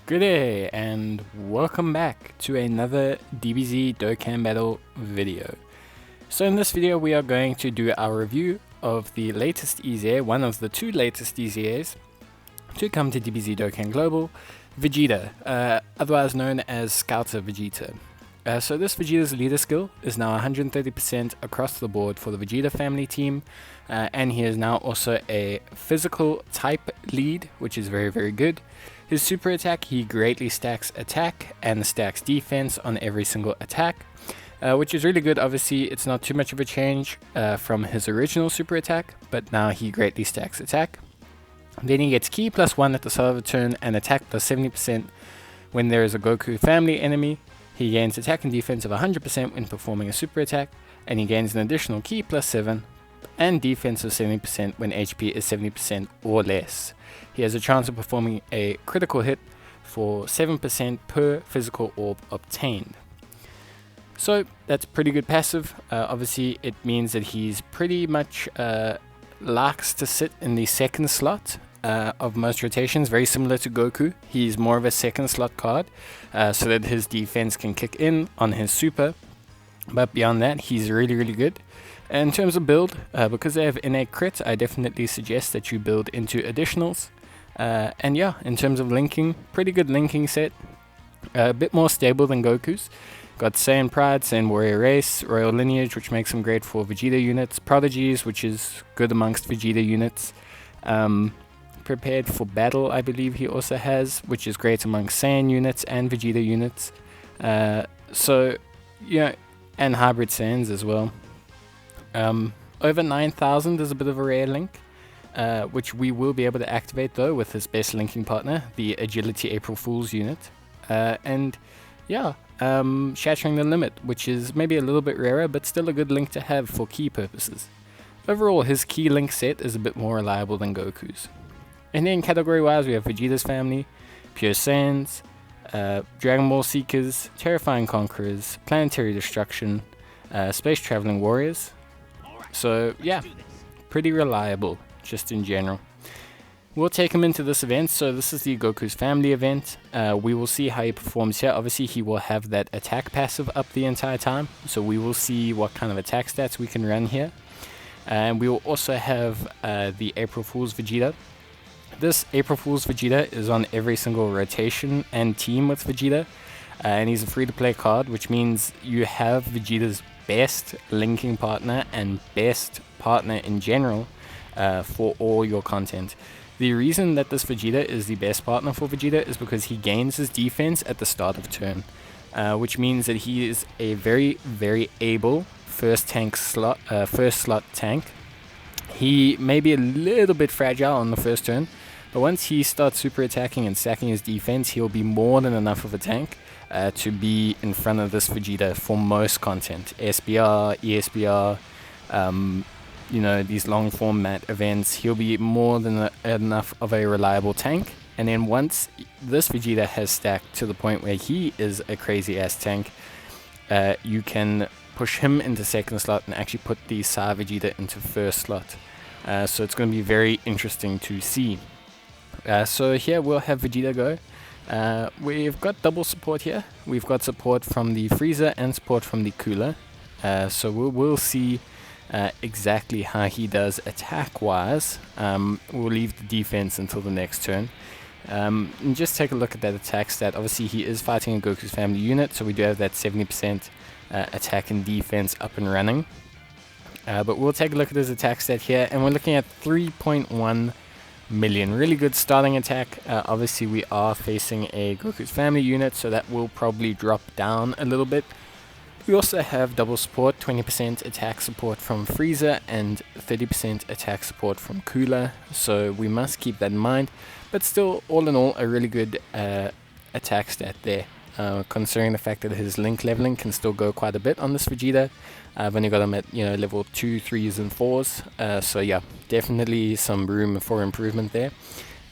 Good day and welcome back to another DBZ Dokkan Battle video. So in this video we are going to do our review of the latest EZA, one of the two latest EZAs to come to DBZ Dokkan Global, Vegeta, otherwise known as Scouter Vegeta. So this Vegeta's leader skill is now 130% across the board for the Vegeta family team, and he is now also a physical type lead, which is very good. His super attack, he greatly stacks attack and stacks defense on every single attack, which is really good. Obviously it's not too much of a change from his original super attack, but now he greatly stacks attack. Then he gets Ki +1 at the start of the turn and attack +70% when there is a Goku family enemy. He gains attack and defense of 100% when performing a super attack, and he gains an additional Ki +7 and defense of 70% when HP is 70% or less. He has a chance of performing a critical hit for 7% per physical orb obtained. So that's pretty good passive. Obviously it means that he's pretty much likes to sit in the second slot of most rotations, very similar to Goku. He's more of a second slot card, so that his defense can kick in on his super, but beyond that he's really good. In terms of build, because they have innate crit, I definitely suggest that you build into additionals. And yeah, in terms of linking, pretty good linking set, a bit more stable than Goku's. Got Saiyan Pride, Saiyan Warrior Race, Royal Lineage, which makes him great for Vegeta units, Prodigies, which is good amongst Vegeta units, Prepared for Battle, I believe he also has, which is great amongst Saiyan units and Vegeta units. So, yeah, and Hybrid Saiyans as well. Over 9,000 is a bit of a rare link, which we will be able to activate though with his best linking partner, the Agility April Fool's unit. And yeah, Shattering the Limit, which is maybe a little bit rarer, but still a good link to have for key purposes. Overall, his key link set is a bit more reliable than Goku's. And then category wise, we have Vegeta's family, Pure Saiyans, Dragon Ball Seekers, Terrifying Conquerors, Planetary Destruction, Space Traveling Warriors. So yeah, pretty reliable just in general. We'll take him into this event. So this is the Goku's family event. We will see how he performs here. Obviously he will have that attack passive up the entire time, so we will see what kind of attack stats we can run here. And we will also have the April Fool's Vegeta. This April Fool's Vegeta is on every single rotation and team with Vegeta, and he's a free-to-play card, which means you have Vegeta's best linking partner and best partner in general for all your content. The reason that this Vegeta is the best partner for Vegeta is because he gains his defense at the start of turn, which means that he is a very able first slot tank. He may be a little bit fragile on the first turn, but once he starts super attacking and stacking his defense, he'll be more than enough of a tank to be in front of this Vegeta for most content. SBR, ESBR, you know, these long format events, he'll be more than enough of a reliable tank. And then once this Vegeta has stacked to the point where he is a crazy ass tank, you can push him into second slot and actually put the Sai Vegeta into first slot. So it's going to be very interesting to see. So here we'll have Vegeta go. We've got double support here. We've got support from the Frieza and support from the Cooler. So we'll see exactly how he does attack wise. We'll leave the defense until the next turn. And just take a look at that attack stat. Obviously he is fighting a Goku's family unit, so we do have that 70% attack and defense up and running. But we'll take a look at his attack stat here, and we're looking at 3.1 million. Really good starting attack. Obviously we are facing a Goku's family unit, so that will probably drop down a little bit. We also have double support, 20% attack support from Frieza and 30% attack support from Cooler, so we must keep that in mind. But still, all in all, a really good attack stat there. Considering the fact that his link leveling can still go quite a bit on this Vegeta. I've only got him at, you know, level 2, 3s and 4s. So yeah, definitely some room for improvement there.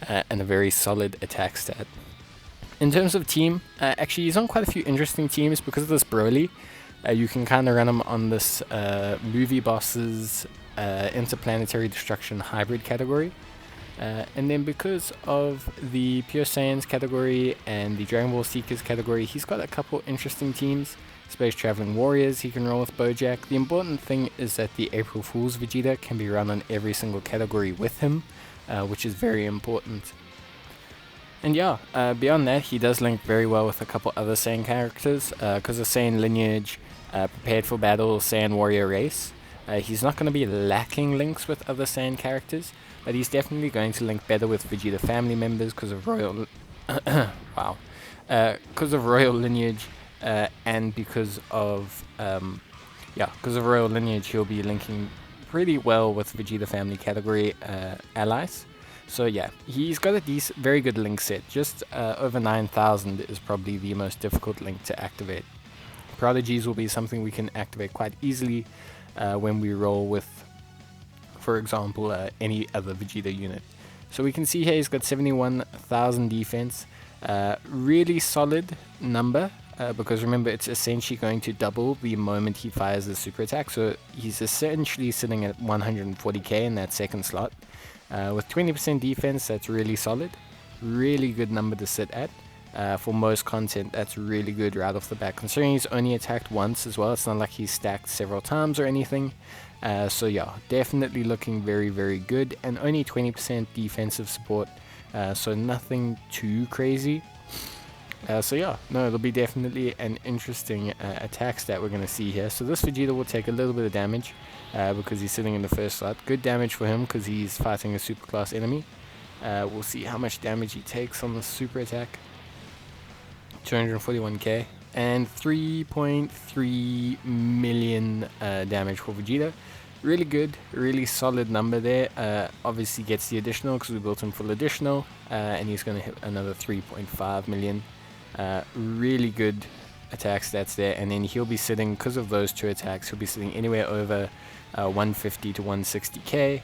And a very solid attack stat. In terms of team, actually he's on quite a few interesting teams because of this Broly. You can kind of run him on this movie bosses interplanetary destruction hybrid category. And then because of the Pure Saiyans category and the Dragon Ball Seekers category, he's got a couple interesting teams. Space Traveling Warriors he can roll with Bojack. The important thing is that the April Fool's Vegeta can be run on every single category with him, which is very important. And yeah, beyond that, he does link very well with a couple other Saiyan characters, because of Saiyan lineage, prepared for battle, Saiyan warrior race. He's not going to be lacking links with other Saiyan characters, but he's definitely going to link better with Vegeta family members because of royal wow, because of royal lineage, and because of royal lineage, he'll be linking pretty well with Vegeta family category allies. So yeah, he's got a very good link set. Just over 9,000 is probably the most difficult link to activate. Prodigies will be something we can activate quite easily when we roll with, for example, any other Vegeta unit. So we can see here he's got 71,000 defense. Really solid number, because remember it's essentially going to double the moment he fires the super attack. So he's essentially sitting at 140k in that second slot. With 20% defense, that's really solid. Really good number to sit at. For most content, that's really good right off the bat. Considering he's only attacked once as well, it's not like he's stacked several times or anything. So yeah, definitely looking very, very good. And only 20% defensive support, so nothing too crazy. So yeah, no, it'll be definitely an interesting attack stat we're going to see here. So this Vegeta will take a little bit of damage because he's sitting in the first slot. Good damage for him because he's fighting a super class enemy. We'll see how much damage he takes on the super attack. 241k and 3.3 million damage for Vegeta. Really good, really solid number there. Obviously gets the additional because we built him full additional, and he's going to hit another 3.5 million. Really good attack stats there, and then he'll be sitting, because of those two attacks, he'll be sitting anywhere over 150 to 160k.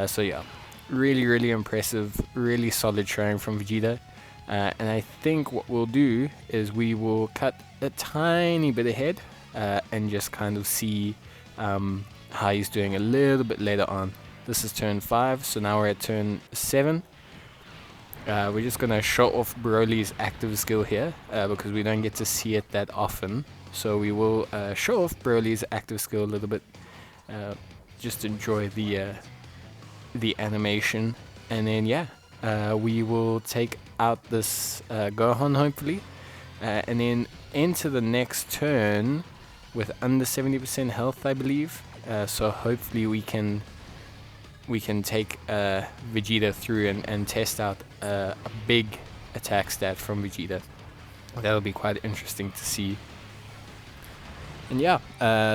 So yeah, really, really impressive, really solid showing from Vegeta. And I think what we'll do is we will cut a tiny bit ahead and just kind of see how he's doing a little bit later on. This is turn 5, so now we're at turn 7. We're just going to show off Broly's active skill here because we don't get to see it that often. So we will show off Broly's active skill a little bit, just enjoy the animation, and then yeah, we will take out this Gohan hopefully, and then enter the next turn with under 70% health, I believe. So hopefully we can take Vegeta through and test out a big attack stat from Vegeta. That'll be quite interesting to see. And yeah,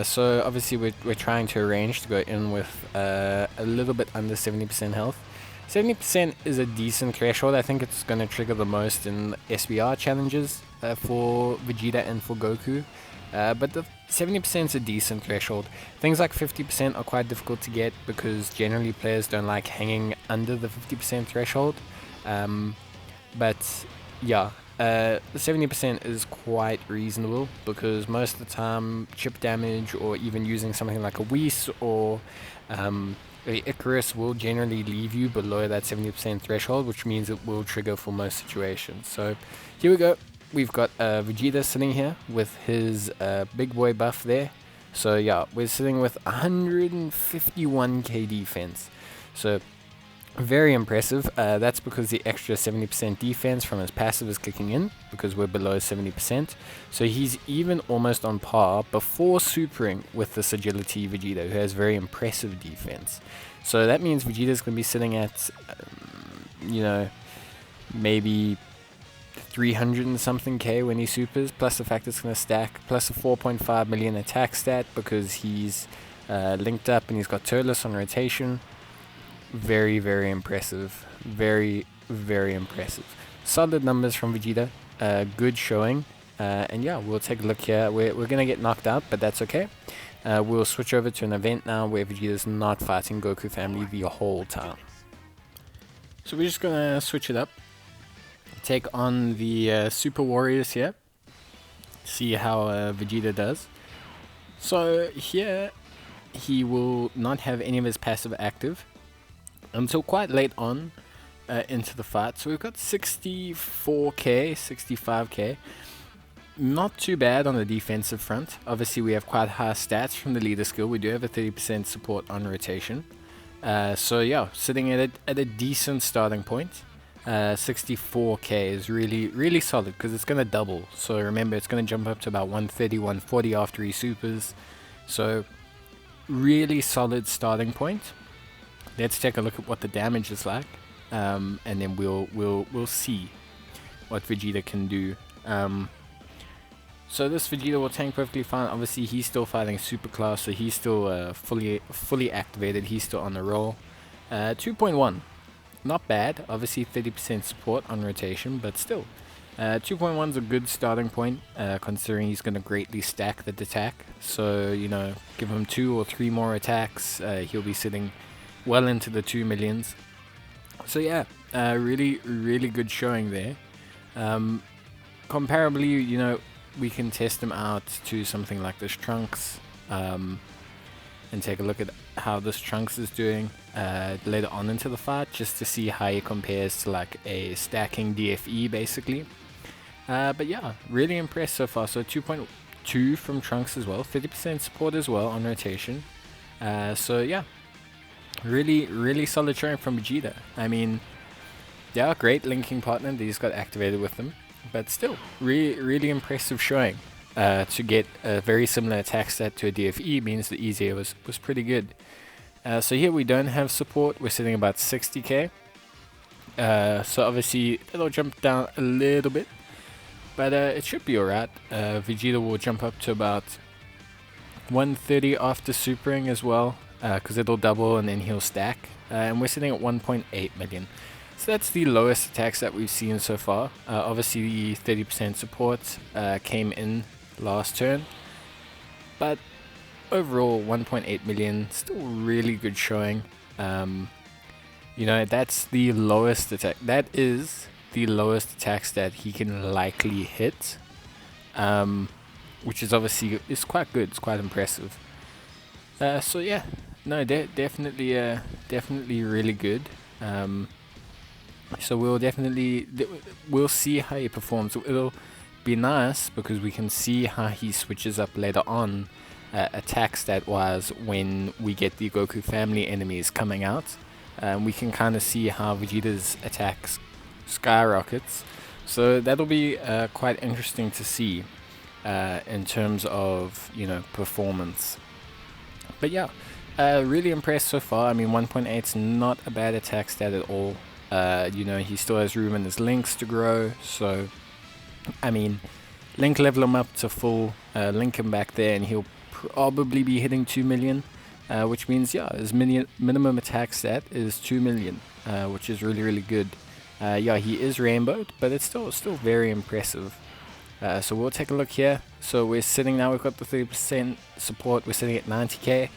so obviously we're trying to arrange to go in with a little bit under 70% health. 70% is a decent threshold. I think it's going to trigger the most in SBR challenges for Vegeta and for Goku. But the 70% is a decent threshold. Things like 50% are quite difficult to get because generally players don't like hanging under the 50% threshold. But yeah, 70% is quite reasonable because most of the time chip damage or even using something like a Whis or Icarus will generally leave you below that 70% threshold, which means it will trigger for most situations. So here we go. We've got Vegeta sitting here with his big boy buff there. So yeah, we're sitting with 151k defense. So very impressive. That's because the extra 70% defense from his passive is kicking in because we're below 70%. So he's even almost on par before supering with this agility Vegeta, who has very impressive defense. So that means Vegeta's going to be sitting at, maybe 300 and something k when he supers, plus the fact it's going to stack, plus a 4.5 million attack stat because he's linked up and he's got Turles on rotation. Very, very impressive. Very, very impressive. Solid numbers from Vegeta. Good showing. And yeah, we'll take a look here. We're going to get knocked out, but that's okay. We'll switch over to an event now where Vegeta's not fighting Goku family the whole time. So we're just going to switch it up. Take on the Super Warriors here. See how Vegeta does. So here, he will not have any of his passive active until quite late on, into the fight. So we've got 64k, 65k. Not too bad on the defensive front. Obviously, we have quite high stats from the leader skill. We do have a 30% support on rotation. So yeah, sitting at a decent starting point. 64k is really solid because it's going to double. So remember, it's going to jump up to about 130, 140 after he supers. So really solid starting point. Let's take a look at what the damage is like, and then we'll see what Vegeta can do. So this Vegeta will tank perfectly fine. Obviously, he's still fighting super class, so he's still fully activated. He's still on the roll. 2.1, not bad. Obviously, 30% support on rotation, but still, 2.1 is a good starting point, considering he's going to greatly stack the attack. So you know, give him 2 or 3 more attacks, he'll be sitting well into the 2 millions. So yeah, really good showing there. Comparably, you know, we can test him out to something like this Trunks, and take a look at how this Trunks is doing later on into the fight, just to see how he compares to like a stacking DFE basically. But yeah, really impressed so far. So 2.2 from Trunks as well, 30% support as well on rotation. So yeah, really solid showing from Vegeta. I mean, yeah, great linking partner that he's got activated with them. But still, really impressive showing. To get a very similar attack stat to a DFE means the easier was pretty good. So here we don't have support. We're sitting about 60k. So obviously it'll jump down a little bit, but it should be alright. Vegeta will jump up to about 130 after supering as well, because it'll double and then he'll stack. And we're sitting at 1.8 million. So that's the lowest attacks that we've seen so far. Obviously the 30% support came in last turn, but overall 1.8 million, still really good showing. You know, that's the lowest attack. That is the lowest attack stat he can likely hit, which is obviously is quite good. It's quite impressive. So yeah, no, definitely really good. So we'll see how he performs. It'll be nice because we can see how he switches up later on, attack stat wise, when we get the Goku family enemies coming out. We can kind of see how Vegeta's attacks skyrockets. So that'll be quite interesting to see in terms of, you know, performance. But yeah, really impressed so far. I mean, 1.8 is not a bad attack stat at all. You know, he still has room in his links to grow, so I mean, link level him up to full, link him back there, and he'll probably be hitting 2 million, which means, yeah, his minimum attack stat is 2 million, which is really good. Yeah, he is rainbowed, but it's still very impressive. So we'll take a look here. So we're sitting now, we've got the 30% support, we're sitting at 90k.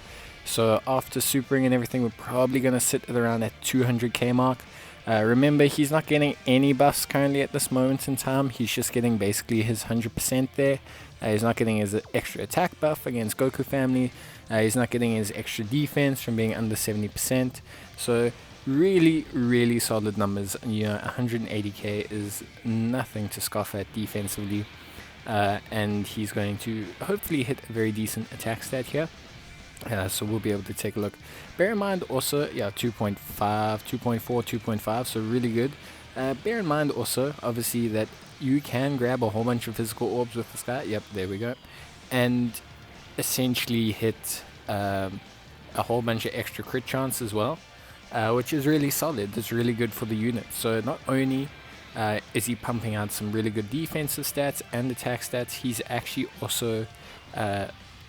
So after supering and everything, we're probably going to sit at around that 200k mark. Remember, he's not getting any buffs currently at this moment in time. He's just getting basically his 100% there. He's not getting his extra attack buff against Goku family. He's not getting his extra defense from being under 70%. So really solid numbers. You know, 180k is nothing to scoff at defensively. And he's going to hopefully hit a very decent attack stat here. So we'll be able to take a look. Bear in mind also, yeah, 2.5, 2.4, 2.5, so really good. Bear in mind also, obviously, that you can grab a whole bunch of physical orbs with this guy. Yep, there we go. And essentially hit a whole bunch of extra crit chance as well, which is really solid. It's really good for the unit. So not only is he pumping out some really good defensive stats and attack stats, he's actually also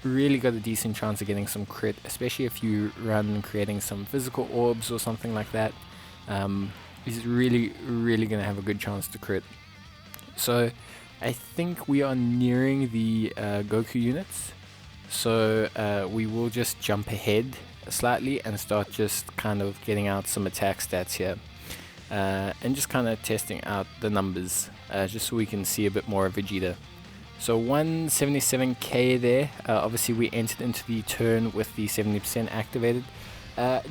really got a decent chance of getting some crit, especially if you run creating some physical orbs or something like that. He's really going to have a good chance to crit. So I think we are nearing the Goku units. So we will just jump ahead slightly and start just kind of getting out some attack stats here. And just kind of testing out the numbers, just so we can see a bit more of Vegeta. So 177k there. Obviously we entered into the turn with the 70% activated.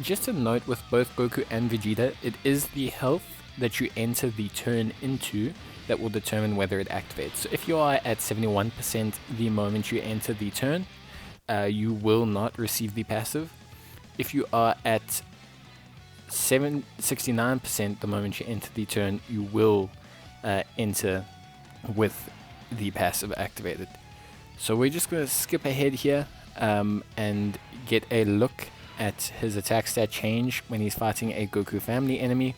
Just a note with both Goku and Vegeta, it is the health that you enter the turn into that will determine whether it activates. So if you are at 71% the moment you enter the turn, you will not receive the passive. If you are at 69% the moment you enter the turn, you will enter with the passive activated. So we're just going to skip ahead here and get a look at his attack stat change when he's fighting a Goku family enemy.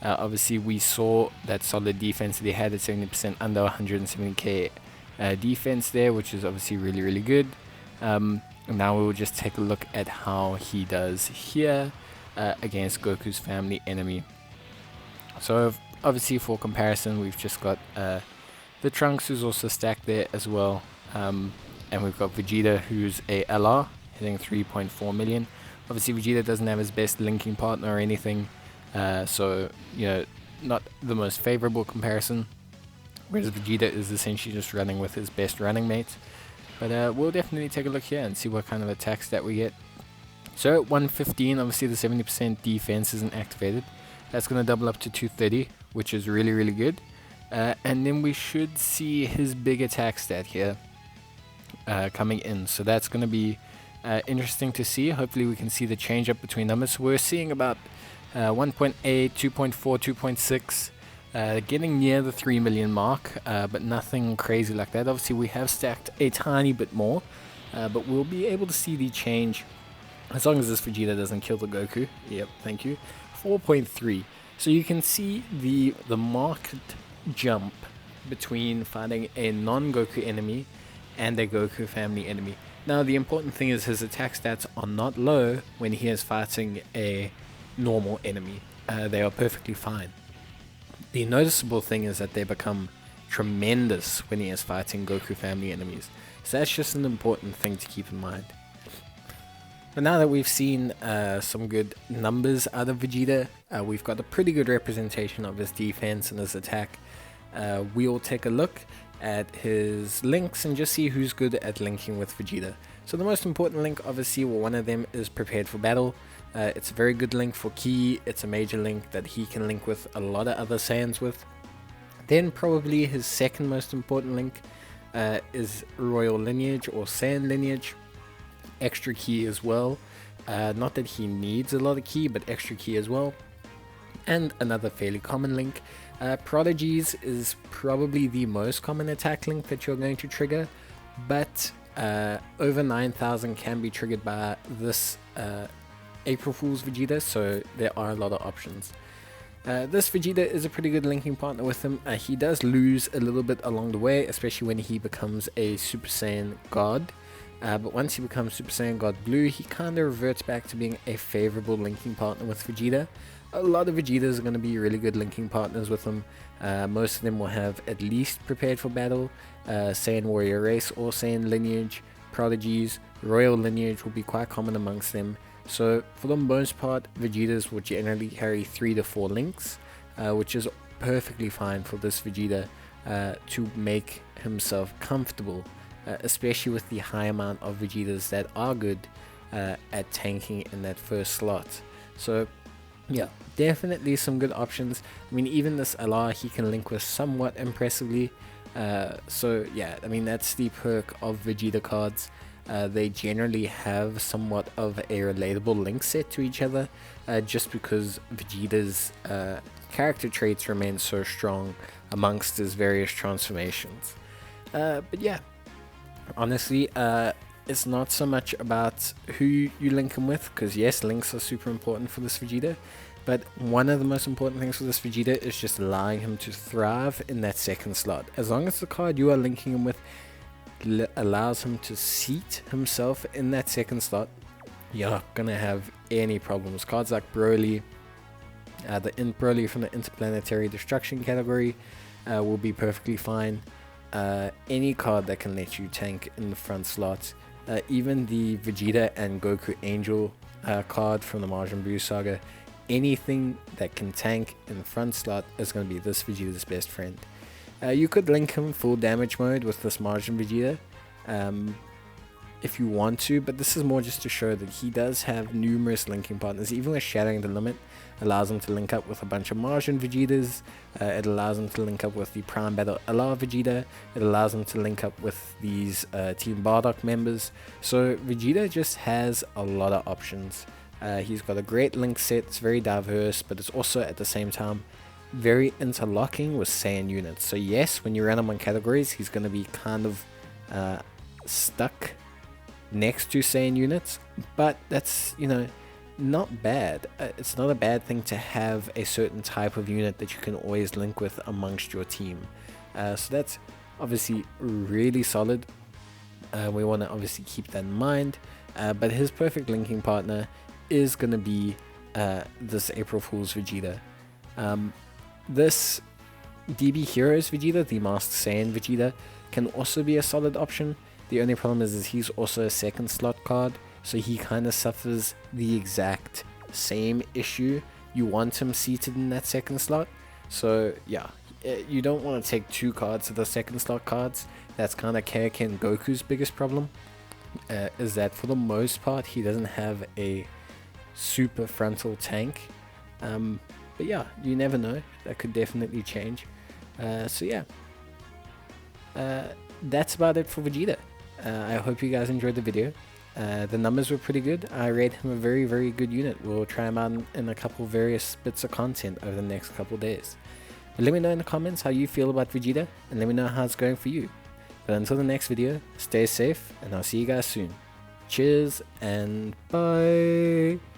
Obviously we saw that solid defense that he had at 70% under 170k defense there, which is obviously really good. Now we will just take a look at how he does here against Goku's family enemy. So obviously for comparison, we've just got the Trunks, who's also stacked there as well, and we've got Vegeta, who's a LR hitting 3.4 million. Obviously Vegeta doesn't have his best linking partner or anything, so you know, not the most favorable comparison, whereas Vegeta is essentially just running with his best running mates. But we'll definitely take a look here and see what kind of attacks that we get. So at 115, obviously the 70% defense isn't activated. That's going to double up to 230, which is really good. And then we should see his big attack stat here coming in. So that's going to be interesting to see. Hopefully we can see the change up between numbers. So we're seeing about 1.8, 2.4, 2.6. Getting near the 3 million mark, but nothing crazy like that. Obviously we have stacked a tiny bit more, but we'll be able to see the change as long as this Vegeta doesn't kill the Goku. Yep, thank you. 4.3. So you can see the marked jump between fighting a non-Goku enemy and a Goku family enemy. Now the important thing is his attack stats are not low when he is fighting a normal enemy. They are perfectly fine. The noticeable thing is that they become tremendous when he is fighting Goku family enemies. So that's just an important thing to keep in mind. But now that we've seen some good numbers out of Vegeta, we've got a pretty good representation of his defense and his attack. We'll take a look at his links and just see who's good at linking with Vegeta. So the most important link, obviously, well, one of them is Prepared for Battle. It's a very good link for Ki. It's a major link that he can link with a lot of other Saiyans with. Then probably his second most important link is Royal Lineage or Saiyan Lineage. Extra Ki as well. Not that he needs a lot of Ki, but extra Ki as well. And another fairly common link. Prodigies is probably the most common attack link that you're going to trigger, but over 9,000 can be triggered by this April Fool's Vegeta, so there are a lot of options. This Vegeta is a pretty good linking partner with him. He does lose a little bit along the way, especially when he becomes a Super Saiyan God. But once he becomes Super Saiyan God Blue, he kind of reverts back to being a favorable linking partner with Vegeta. A lot of Vegetas are going to be really good linking partners with him. Most of them will have at least Prepared for Battle, Saiyan Warrior Race or Saiyan Lineage. Prodigies, Royal Lineage will be quite common amongst them. So for the most part, Vegetas will generally carry 3 to 4 links, which is perfectly fine for this Vegeta to make himself comfortable, especially with the high amount of Vegetas that are good at tanking in that first slot. So yeah, definitely some good options. I mean, even this LR he can link with somewhat impressively. So yeah, I mean, that's the perk of Vegeta cards. They generally have somewhat of a relatable link set to each other, just because Vegeta's character traits remain so strong amongst his various transformations. But yeah, honestly, it's not so much about who you link him with, because yes, links are super important for this Vegeta, but one of the most important things for this Vegeta is just allowing him to thrive in that second slot. As long as the card you are linking him with allows him to seat himself in that second slot, you're not gonna have any problems. Cards like Broly, Broly from the Interplanetary Destruction category will be perfectly fine. Any card that can let you tank in the front slot, even the Vegeta and Goku Angel card from the Majin Buu saga, anything that can tank in the front slot is going to be this Vegeta's best friend. You could link him full damage mode with this Majin Vegeta, if you want to, but this is more just to show that he does have numerous linking partners. Even with Shattering the Limit, allows him to link up with a bunch of Martian Vegetas. It allows him to link up with the Prime Battle LR Vegeta. It allows him to link up with these Team Bardock members. So Vegeta just has a lot of options. He's got a great link set. It's very diverse, but it's also at the same time very interlocking with Saiyan units. So yes, when you run him on categories, he's going to be kind of stuck next to Saiyan units, but that's, you know, not bad. It's not a bad thing to have a certain type of unit that you can always link with amongst your team. So that's obviously really solid. We want to obviously keep that in mind, but his perfect linking partner is going to be this April Fool's Vegeta. This DB Heroes Vegeta, the Master Saiyan Vegeta, can also be a solid option. The only problem is he's also a second slot card, so he kind of suffers the exact same issue. You want him seated in that second slot, so yeah, you don't want to take two cards of the second slot cards. That's kind of Kaioken and Goku's biggest problem, is that for the most part he doesn't have a super frontal tank. But yeah, you never know, that could definitely change. So yeah, that's about it for Vegeta. I hope you guys enjoyed the video. The numbers were pretty good. I rate him a very, very good unit. We'll try him out in a couple various bits of content over the next couple days. But let me know in the comments how you feel about Vegeta, and let me know how it's going for you. But until the next video, stay safe, and I'll see you guys soon. Cheers and bye.